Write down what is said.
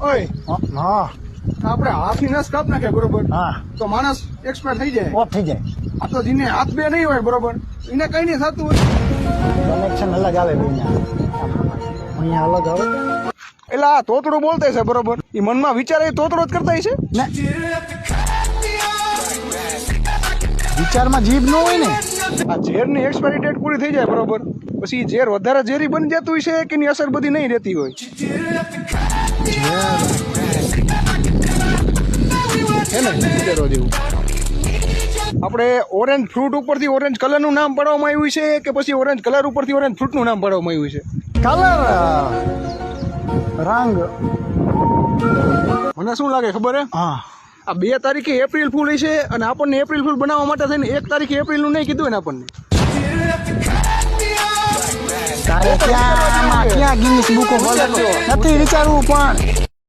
ઓય હા આપણે હાથની નસ કાપ નાખે બરોબર હા તો માણસ એક્સપાયર થઈ જાય. ઓફ થઈ જાય આ તો જેને હાથ બે નહીં હોય બરોબર એને કઈ નહીં થતું હોય. કનેક્શન અલગ આવે બેન અહીંયા અલગ આવે એટલે આ તોતડું બોલતા છે બરોબર એ મનમાં વિચારે તોતડો જ કરતા છે ને વિચારમાં જીભ ન હોય ને આ ઝેરની એક્સપાયરી ડેટ પૂરી થઈ જાય બરોબર પછી ઈ ઝેર વધારે ઝેરી બની જતું છે કે એની અસર બધી નહીં રહેતી હોય હે ને વિચારો જેવું. આપણે ઓરેન્જ ફ્રૂટ ઉપરથી ઓરેન્જ કલરનું નામ પાડવામાં આવ્યું છે કે પછી ઓરેન્જ કલર ઉપરથી ઓરેન્જ ફ્રૂટનું નામ પાડવામાં આવ્યું છે? કલર રંગ મને શું લાગે ખબર હે હા આ 2 તારીખે એપ્રિલ ફૂલ છે અને આપણને એપ્રિલ ફૂલ બનાવવા માટે થઈને 1 તારીખે એપ્રિલનું નહીં કીધું ને આપણને. તારે ક્યાં ગિનિસ બુકો નથી વિચારવું પણ